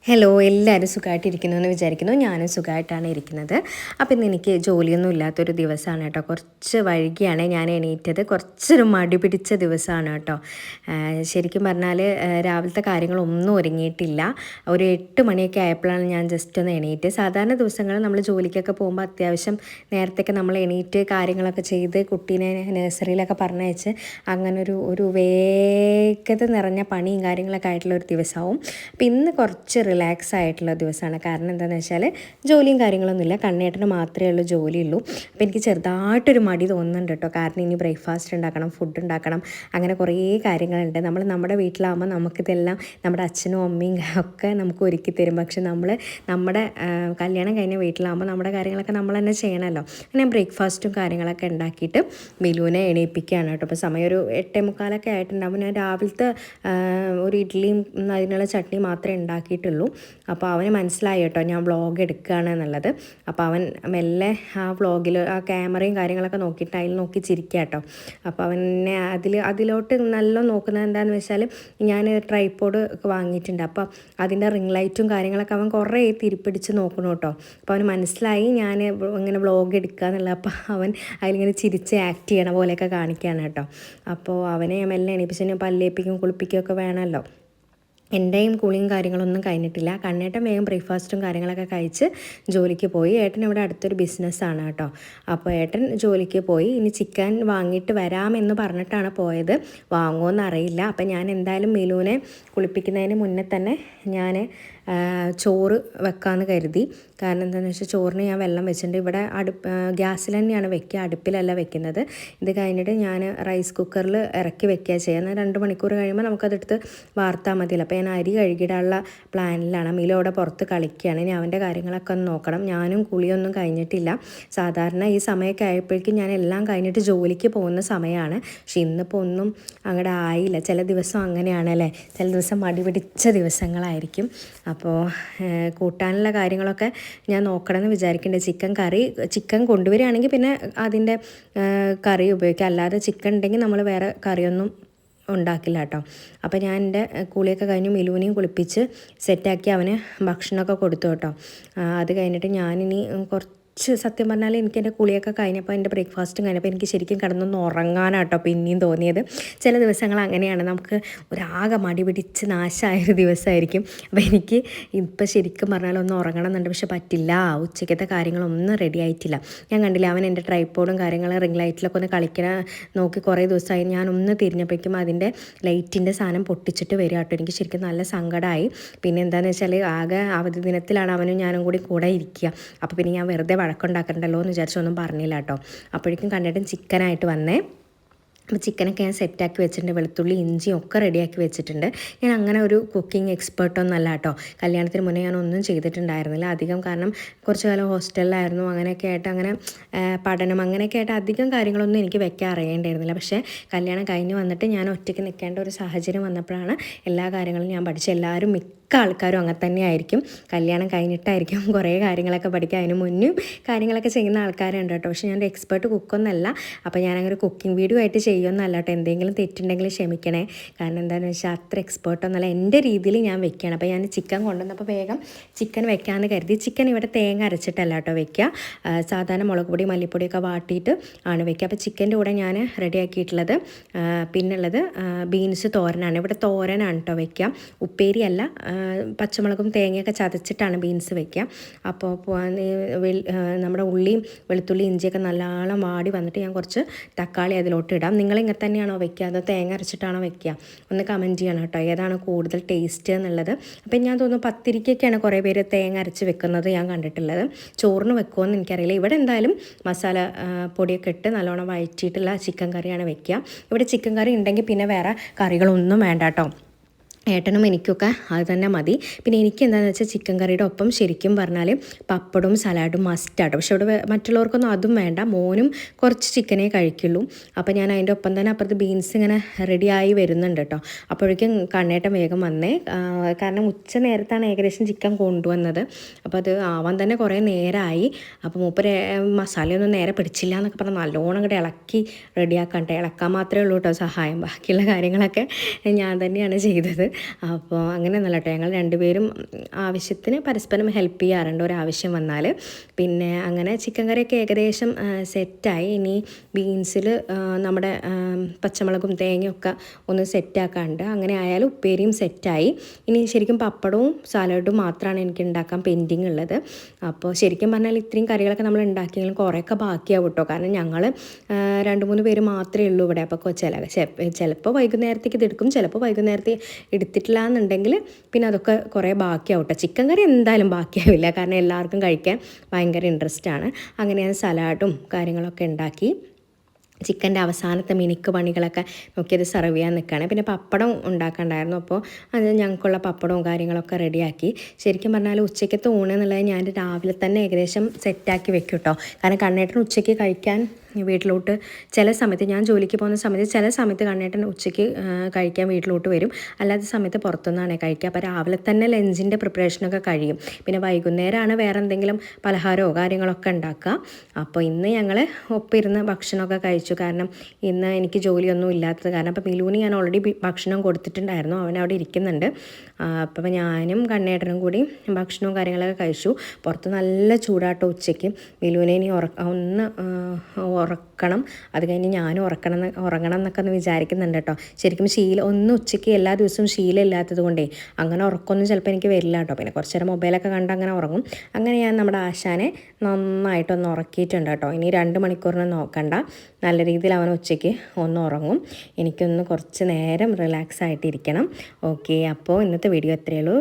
Hello, എല്ലാവരും സുഖമായിട്ടിരിക്കുന്നു എന്ന് വിചാരിക്കുന്നു. ഞാനും സുഖമായിട്ടാണ് ഇരിക്കുന്നത്. അപ്പോൾ ഇന്ന് എനിക്ക് ജോലിയൊന്നും ഇല്ലാത്തൊരു ദിവസമാണ് കേട്ടോ. കുറച്ച് വൈകിയാണ് ഞാൻ എണീറ്റത്. കുറച്ചൊരു മടി പിടിച്ച ദിവസമാണ് കേട്ടോ. ശരിക്കും പറഞ്ഞാൽ രാവിലത്തെ കാര്യങ്ങളൊന്നും ഒരുങ്ങിയിട്ടില്ല. ഒരു 8 മണിയൊക്കെ ആയപ്പോഴാണ് ഞാൻ ജസ്റ്റ് ഒന്ന് എണീറ്റ്. സാധാരണ ദിവസങ്ങളിൽ നമ്മൾ ജോലിക്കൊക്കെ പോകുമ്പോൾ അത്യാവശ്യം നേരത്തെയൊക്കെ നമ്മൾ എണീറ്റ് കാര്യങ്ങളൊക്കെ ചെയ്ത് കുട്ടീനെ നഴ്സറിയിലൊക്കെ പറഞ്ഞയച്ച് അങ്ങനെ ഒരു വേഗത നിറഞ്ഞ പണിയും കാര്യങ്ങളൊക്കെ ആയിട്ടുള്ള ഒരു ദിവസമാവും. അപ്പോൾ ഇന്ന് കുറച്ച് റിലാക്സ് ആയിട്ടുള്ള ദിവസമാണ്. കാരണം എന്താണെന്ന് വെച്ചാൽ ജോലിയും കാര്യങ്ങളൊന്നുമില്ല, കണ്ണേട്ടന് മാത്രമേ ഉള്ളൂ ജോലിയുള്ളൂ. അപ്പോൾ എനിക്ക് ചെറുതായിട്ടൊരു മടി തോന്നുന്നുണ്ട് കേട്ടോ. കാരണം ഇനി ബ്രേക്ക്ഫാസ്റ്റ് ഉണ്ടാക്കണം, ഫുഡ് ഉണ്ടാക്കണം, അങ്ങനെ കുറേ കാര്യങ്ങളുണ്ട്. നമ്മുടെ വീട്ടിലാകുമ്പോൾ നമുക്കിതെല്ലാം നമ്മുടെ അച്ഛനും അമ്മയും ഒക്കെ നമുക്ക് ഒരുക്കി തരും. പക്ഷെ നമ്മുടെ കല്യാണം കഴിഞ്ഞ വീട്ടിലാകുമ്പോൾ നമ്മുടെ കാര്യങ്ങളൊക്കെ നമ്മൾ തന്നെ ചെയ്യണമല്ലോ. അങ്ങനെ ബ്രേക്ക്ഫാസ്റ്റും കാര്യങ്ങളൊക്കെ ഉണ്ടാക്കിയിട്ട് മിലുവിനെ എണീപ്പിക്കുകയാണ് കേട്ടോ. അപ്പോൾ സമയം ഒരു 8:45 ആയിട്ടുണ്ടാകുമ്പോൾ ഞാൻ രാവിലത്തെ ഒരു ഇഡ്ഡലിയും അതിനുള്ള ചട്നി മാത്രമേ ഉണ്ടാക്കിയിട്ടുള്ളൂ. അപ്പോൾ അവന് മനസ്സിലായി കേട്ടോ ഞാൻ വ്ളോഗ് എടുക്കുകയാണ് എന്നുള്ളത്. അപ്പോൾ അവൻ മെല്ലെ ആ വ്ളോഗിൽ ആ ക്യാമറയും കാര്യങ്ങളൊക്കെ നോക്കിയിട്ട് അതിൽ നോക്കി ചിരിക്കുക കേട്ടോ. അപ്പോൾ അവനെ അതിലോട്ട് നല്ല നോക്കുന്നത് എന്താണെന്ന് വെച്ചാൽ ഞാൻ ട്രൈപോഡ് വാങ്ങിയിട്ടുണ്ട്. അപ്പോൾ അതിൻ്റെ റിംഗ് ലൈറ്റും കാര്യങ്ങളൊക്കെ അവൻ കുറേ തിരിപ്പിടിച്ച് നോക്കണം കേട്ടോ. അപ്പോൾ അവന് മനസ്സിലായി ഞാൻ ഇങ്ങനെ വ്ളോഗ് എടുക്കുക എന്നുള്ളത്. അപ്പോൾ അവൻ അതിലിങ്ങനെ ചിരിച്ച് ആക്ട് ചെയ്യണ പോലെയൊക്കെ കാണിക്കുകയാണ് കേട്ടോ. അപ്പോൾ അവനെ മെല്ലെ എണീപ്പിച്ച് പല്ലേപ്പിക്കും കുളിപ്പിക്കുകയൊക്കെ വേണമല്ലോ. എൻ്റെയും കുളിയും കാര്യങ്ങളൊന്നും കഴിഞ്ഞിട്ടില്ല. കണ്ണേട്ടൻ വേഗം ബ്രേക്ക്ഫാസ്റ്റും കാര്യങ്ങളൊക്കെ കഴിച്ച് ജോലിക്ക് പോയി. ഏട്ടൻ ഇവിടെ അടുത്തൊരു ബിസിനസ്സാണ് കേട്ടോ. അപ്പോൾ ഏട്ടൻ ജോലിക്ക് പോയി. ഇനി ചിക്കൻ വാങ്ങിയിട്ട് വരാമെന്ന് പറഞ്ഞിട്ടാണ് പോയത്. വാങ്ങുമോയെന്ന് അറിയില്ല. അപ്പോൾ ഞാൻ എന്തായാലും മിലുവിനെ കുളിപ്പിക്കുന്നതിന് മുന്നേ തന്നെ ഞാൻ ചോറ് വെക്കാമെന്ന് കരുതി. കാരണം എന്താണെന്ന് വെച്ചാൽ ചോറിന് ഞാൻ വെള്ളം വെച്ചിട്ടുണ്ട്. ഇവിടെ ഗ്യാസിൽ തന്നെയാണ് വെക്കുക, അടുപ്പിലല്ല വെക്കുന്നത്. ഇത് കഴിഞ്ഞിട്ട് ഞാൻ റൈസ് കുക്കറിൽ ഇറക്കി വെക്കുക ചെയ്യുന്നത്. 2 മണിക്കൂർ കഴിയുമ്പോൾ നമുക്കതെടുത്ത് വാർത്താൽ മതിയല്ലോ. അപ്പോൾ ഞാൻ അരി കഴുകിയിടാനുള്ള പ്ലാനിലാണ്. മിലു അവിടെ പുറത്ത് കളിക്കുകയാണ്. ഇനി അവൻ്റെ കാര്യങ്ങളൊക്കെ ഒന്ന് നോക്കണം. ഞാനും കുളിയൊന്നും കഴിഞ്ഞിട്ടില്ല. സാധാരണ ഈ സമയമൊക്കെ ആയപ്പോഴേക്കും ഞാൻ എല്ലാം കഴിഞ്ഞിട്ട് ജോലിക്ക് പോകുന്ന സമയമാണ്. പക്ഷെ ഇന്നിപ്പോൾ ഒന്നും അങ്ങോട്ട് ആയില്ല. ചില ദിവസം അങ്ങനെയാണല്ലേ, ചില ദിവസം മടി പിടിച്ച ദിവസങ്ങളായിരിക്കും. അപ്പോൾ കൂട്ടാനുള്ള കാര്യങ്ങളൊക്കെ ഞാൻ നോക്കണമെന്ന് വിചാരിക്കുന്നുണ്ട്. ചിക്കൻ കൊണ്ടുവരികയാണെങ്കിൽ പിന്നെ അതിൻ്റെ കറി ഉപയോഗിക്കാം. അല്ലാതെ ചിക്കൻ ഉണ്ടെങ്കിൽ നമ്മൾ വേറെ കറിയൊന്നും ഉണ്ടാക്കില്ല കേട്ടോ. അപ്പോൾ ഞാൻ എൻ്റെ കുളിയൊക്കെ കഴിഞ്ഞ് മിലുവിനെയും കുളിപ്പിച്ച് സെറ്റാക്കി അവന് ഭക്ഷണമൊക്കെ കൊടുത്തു കേട്ടോ. അത് കഴിഞ്ഞിട്ട് ഞാനിനി സത്യം പറഞ്ഞാൽ എനിക്ക് എൻ്റെ കുളിയൊക്കെ കഴിഞ്ഞപ്പോൾ എൻ്റെ ബ്രേക്ക്ഫാസ്റ്റും കഴിഞ്ഞപ്പോൾ എനിക്ക് ശരിക്കും കിടന്നൊന്ന് ഉറങ്ങാനാട്ടോ പിന്നെയും തോന്നിയത്. ചില ദിവസങ്ങൾ അങ്ങനെയാണ്, നമുക്ക് ഒരാകെ മടി പിടിച്ച് നാശമായൊരു ദിവസമായിരിക്കും. അപ്പോൾ എനിക്ക് ഇപ്പോൾ ശരിക്കും പറഞ്ഞാൽ ഒന്ന് ഉറങ്ങണം എന്നുണ്ട്, പക്ഷെ പറ്റില്ല. ഉച്ചയ്ക്കത്തെ കാര്യങ്ങളൊന്നും റെഡി ആയിട്ടില്ല. ഞാൻ കണ്ടില്ല അവൻ എൻ്റെ ട്രൈപോഡും കാര്യങ്ങളും റിംഗ് ലൈറ്റിലൊക്കെ ഒന്ന് കളിക്കണ നോക്കി കുറേ ദിവസമായി. ഞാനൊന്ന് തിരിഞ്ഞപ്പോഴേക്കും അതിൻ്റെ ലൈറ്റിൻ്റെ സാധനം പൊട്ടിച്ചിട്ട് വരിക കേട്ടോ. എനിക്ക് ശരിക്കും നല്ല സങ്കടമായി. പിന്നെ എന്താണെന്ന് വെച്ചാൽ ആകെ അവധി ദിനത്തിലാണ് അവനും ഞാനും കൂടെ ഇരിക്കുക. അപ്പോൾ പിന്നെ ഞാൻ വെറുതെ വഴക്കുണ്ടാക്കണ്ടല്ലോ എന്ന് വിചാരിച്ചൊന്നും പറഞ്ഞില്ല കേട്ടോ. അപ്പോഴേക്കും കണ്ടിട്ടും ചിക്കനായിട്ട് വന്നേ. അപ്പോൾ ചിക്കനൊക്കെ ഞാൻ സെറ്റാക്കി വെച്ചിട്ടുണ്ട്. വെളുത്തുള്ളി ഇഞ്ചിയും ഒക്കെ റെഡിയാക്കി വെച്ചിട്ടുണ്ട്. ഞാൻ അങ്ങനെ ഒരു കുക്കിംഗ് എക്സ്പേർട്ടൊന്നുമല്ല കേട്ടോ. കല്യാണത്തിന് മുന്നേ ഞാൻ ഒന്നും ചെയ്തിട്ടുണ്ടായിരുന്നില്ല അധികം. കാരണം കുറച്ച് കാലം ഹോസ്റ്റലിലായിരുന്നു. അങ്ങനെയൊക്കെ ആയിട്ട് അങ്ങനെ പഠനം അങ്ങനെയൊക്കെ ആയിട്ട് അധികം കാര്യങ്ങളൊന്നും എനിക്ക് വെക്കാൻ അറിയേണ്ടായിരുന്നില്ല. പക്ഷേ കല്യാണം കഴിഞ്ഞ് വന്നിട്ട് ഞാൻ ഒറ്റയ്ക്ക് നിൽക്കേണ്ട ഒരു സാഹചര്യം വന്നപ്പോഴാണ് എല്ലാ കാര്യങ്ങളും ഞാൻ പഠിച്ചത്. എല്ലാവരും മിക്ക ആൾക്കാരും അങ്ങനെ തന്നെ ആയിരിക്കും. കല്യാണം കഴിഞ്ഞിട്ടായിരിക്കും കുറേ കാര്യങ്ങളൊക്കെ പഠിക്കുക. അതിന് മുന്നും കാര്യങ്ങളൊക്കെ ചെയ്യുന്ന ആൾക്കാരുണ്ട് കേട്ടോ. പക്ഷേ ഞാൻ എക്സ്പേർട്ട് കുക്കൊന്നല്ല. അപ്പോൾ ഞാനങ്ങനെ കുക്കിംഗ് വീഡിയോ ആയിട്ട് ചെയ്യുമെന്നല്ല കേട്ടോ. എന്തെങ്കിലും തെറ്റുണ്ടെങ്കിൽ ക്ഷമിക്കണേ. കാരണം എന്താണെന്ന് വെച്ചാൽ അത്ര എക്സ്പേർട്ടൊന്നുമല്ല, എൻ്റെ രീതിയിൽ ഞാൻ വെക്കുകയാണ്. അപ്പോൾ ഞാൻ ചിക്കൻ കൊണ്ടുവന്നപ്പോൾ വേഗം ചിക്കൻ വെക്കാമെന്ന് കരുതി. ചിക്കൻ ഇവിടെ തേങ്ങ അരച്ചിട്ടല്ല കേട്ടോ വെക്കുക. സാധാരണ മുളക് പൊടി മല്ലിപ്പൊടിയൊക്കെ വാട്ടിയിട്ട് ആണ് വെക്കുക. അപ്പോൾ ചിക്കൻ്റെ കൂടെ ഞാൻ റെഡിയാക്കിയിട്ടുള്ളത് പിന്നുള്ളത് ബീൻസ് തോരനാണ്. ഇവിടെ തോരനാണ് കേട്ടോ വെക്കുക, ഉപ്പേരിയല്ല. പച്ചമുളകും തേങ്ങയൊക്കെ ചതച്ചിട്ടാണ് ബീൻസ് വെക്കുക. അപ്പോൾ നമ്മുടെ ഉള്ളിയും വെളുത്തുള്ളി ഇഞ്ചിയൊക്കെ നല്ലോണം വാടി വന്നിട്ട് ഞാൻ കുറച്ച് തക്കാളി അതിലോട്ട് ഇടാം. നിങ്ങളിങ്ങനെ തന്നെയാണോ വെക്കുക അതോ തേങ്ങ അരച്ചിട്ടാണോ വെക്കുക? ഒന്ന് കമൻറ്റ് ചെയ്യണം കേട്ടോ, ഏതാണ് കൂടുതൽ ടേസ്റ്റ് എന്നുള്ളത്. അപ്പം ഞാൻ തോന്നുന്നു പത്തിരിക്കൊക്കെയാണ് കുറേ പേര് തേങ്ങ അരച്ച് വെക്കുന്നത് ഞാൻ കണ്ടിട്ടുള്ളത്. ചോറിന് വെക്കുമെന്ന് എനിക്കറിയില്ല. ഇവിടെ എന്തായാലും മസാല പൊടിയൊക്കെ ഇട്ട് നല്ലോണം വഴറ്റിയിട്ടുള്ള ചിക്കൻ കറിയാണ് വെക്കുക. ഇവിടെ ചിക്കൻ കറി ഉണ്ടെങ്കിൽ പിന്നെ വേറെ കറികളൊന്നും വേണ്ട കേട്ടോ. ഏട്ടനും എനിക്കൊക്കെ അത് തന്നെ മതി. പിന്നെ എനിക്ക് എന്താണെന്ന് വെച്ചാൽ ചിക്കൻ കറിയുടെ ഒപ്പം ശരിക്കും പറഞ്ഞാൽ പപ്പടവും സലാഡും മസ്റ്റാട്ടോ. പക്ഷെ ഇവിടെ മറ്റുള്ളവർക്കൊന്നും അതും വേണ്ട. മോനും കുറച്ച് ചിക്കനേ കഴിക്കുള്ളൂ. അപ്പോൾ ഞാൻ അതിൻ്റെ ഒപ്പം തന്നെ അപ്പുറത്ത് ബീൻസ് ഇങ്ങനെ റെഡിയായി വരുന്നുണ്ട് കേട്ടോ. അപ്പോഴേക്കും കണ്ണേട്ടൻ വേഗം വന്നേ. കാരണം ഉച്ച നേരത്താണ് ഏകദേശം ചിക്കൻ കൊണ്ടുവന്നത്. അപ്പോൾ അത് ആവാൻ തന്നെ കുറേ നേരമായി. അപ്പോൾ മൂപ്പര് മസാലയൊന്നും നേരെ പിടിച്ചില്ല എന്നൊക്കെ പറഞ്ഞാൽ നല്ലോണം കൂടെ ഇളക്കി റെഡിയാക്കട്ടെ. ഇളക്കാൻ മാത്രമേ ഉള്ളൂ കേട്ടോ സഹായം. ബാക്കിയുള്ള കാര്യങ്ങളൊക്കെ ഞാൻ തന്നെയാണ് ചെയ്തത്. അപ്പോൾ അങ്ങനെയൊന്നുമല്ല കേട്ടോ, ഞങ്ങൾ രണ്ടുപേരും ആവശ്യത്തിന് പരസ്പരം ഹെൽപ്പ് ചെയ്യാറുണ്ട് ഒരാവശ്യം വന്നാൽ. പിന്നെ അങ്ങനെ ചിക്കൻ കറിയൊക്കെ ഏകദേശം സെറ്റായി. ഇനി ബീൻസിൽ നമ്മുടെ പച്ചമുളകും തേങ്ങയൊക്കെ ഒന്ന് സെറ്റാക്കാണ്ട്, അങ്ങനെ ആയാലും ഉപ്പേരിയും സെറ്റായി. ഇനി ശരിക്കും പപ്പടവും സാലഡും മാത്രമാണ് എനിക്ക് ഉണ്ടാക്കാൻ പെൻഡിങ് ഉള്ളത്. അപ്പോൾ ശരിക്കും പറഞ്ഞാൽ ഇത്രയും കറികളൊക്കെ നമ്മൾ ഉണ്ടാക്കിയെങ്കിലും കുറേയൊക്കെ ബാക്കിയാവും കേട്ടോ. കാരണം ഞങ്ങൾ 2-3 പേര് മാത്രമേ ഉള്ളൂ ഇവിടെ. അപ്പോൾ ചിലപ്പോൾ വൈകുന്നേരത്തേക്ക് ഇത് എടുക്കും, ചിലപ്പോൾ വൈകുന്നേരത്തേക്ക് എടുത്തിട്ടില്ല എന്നുണ്ടെങ്കിൽ പിന്നെ അതൊക്കെ കുറേ ബാക്കിയാവും കേട്ടോ. ചിക്കൻ കറി എന്തായാലും ബാക്കിയാവില്ല, കാരണം എല്ലാവർക്കും കഴിക്കാൻ ഭയങ്കര ഇൻട്രസ്റ്റ് ആണ്. അങ്ങനെ ഞാൻ സലാഡും കാര്യങ്ങളൊക്കെ ഉണ്ടാക്കി. ചിക്കൻ്റെ അവസാനത്തെ മിനുക്ക് പണികളൊക്കെ നോക്കിയത് സെർവ് ചെയ്യാൻ നിൽക്കുകയാണ്. പിന്നെ പപ്പടം ഉണ്ടാക്കണ്ടായിരുന്നു, അപ്പോൾ അത് ഞങ്ങൾക്കുള്ള പപ്പടവും കാര്യങ്ങളൊക്കെ റെഡിയാക്കി. ശരിക്കും പറഞ്ഞാൽ ഉച്ചയ്ക്കത്തെ ഊണ് എന്നുള്ളത് ഞാൻ രാവിലെ തന്നെ ഏകദേശം സെറ്റാക്കി വെക്കും കേട്ടോ. കാരണം കണ്ണേട്ടൻ ഉച്ചയ്ക്ക് കഴിക്കാൻ വീട്ടിലോട്ട് ചില സമയത്ത്, ഞാൻ ജോലിക്ക് പോകുന്ന സമയത്ത് ചില സമയത്ത് കണ്ണേട്ടൻ ഉച്ചയ്ക്ക് കഴിക്കാൻ വീട്ടിലോട്ട് വരും, അല്ലാത്ത സമയത്ത് പുറത്തുനിന്നാണ് കഴിക്കുക. അപ്പോൾ രാവിലെ തന്നെ ലഞ്ചിൻ്റെ പ്രിപ്പറേഷനൊക്കെ കഴിയും. പിന്നെ വൈകുന്നേരമാണ് വേറെ എന്തെങ്കിലും പലഹാരമോ കാര്യങ്ങളൊക്കെ ഉണ്ടാക്കുക. അപ്പോൾ ഇന്ന് ഞങ്ങൾ ഒപ്പിരുന്ന് ഭക്ഷണമൊക്കെ കഴിച്ചു. കാരണം ഇന്ന് എനിക്ക് ജോലിയൊന്നും ഇല്ലാത്തത് കാരണം. അപ്പോൾ മിലുവിന് ഞാൻ ഓൾറെഡി ഭക്ഷണം കൊടുത്തിട്ടുണ്ടായിരുന്നു, അവൻ അവിടെ ഇരിക്കുന്നുണ്ട്. അപ്പോൾ ഞാനും കണ്ണേട്ടനും കൂടി ഭക്ഷണവും കാര്യങ്ങളൊക്കെ കഴിച്ചു. പുറത്ത് നല്ല ചൂടാട്ടോ ഉച്ചയ്ക്ക്. മിലുവിനെ ഇനി ഒന്ന് ഉറക്കണം, അത് കഴിഞ്ഞ് ഞാനും ഉറങ്ങണം എന്നൊക്കെ ഒന്ന് വിചാരിക്കുന്നുണ്ട് കേട്ടോ. ശരിക്കും ഒന്ന് ഉച്ചയ്ക്ക് എല്ലാ ദിവസവും ശീലമില്ലാത്തത് കൊണ്ടേ അങ്ങനെ ഉറക്കമൊന്നും ചിലപ്പോൾ എനിക്ക് വരില്ല കേട്ടോ. പിന്നെ കുറച്ച് നേരം മൊബൈലൊക്കെ കണ്ട് അങ്ങനെ ഉറങ്ങും. അങ്ങനെ ഞാൻ നമ്മുടെ ആശാനെ നന്നായിട്ടൊന്ന് ഉറക്കിയിട്ടുണ്ട് കേട്ടോ. ഇനി 2 മണിക്കൂറിന് നോക്കണ്ട, നല്ല രീതിയിൽ അവൻ ഉച്ചയ്ക്ക് ഒന്ന് ഉറങ്ങും. എനിക്കൊന്ന് കുറച്ച് നേരം റിലാക്സ് ആയിട്ടിരിക്കണം. ഓക്കെ, അപ്പോൾ ഇന്നത്തെ വീഡിയോ എത്രയേ ഉള്ളൂ.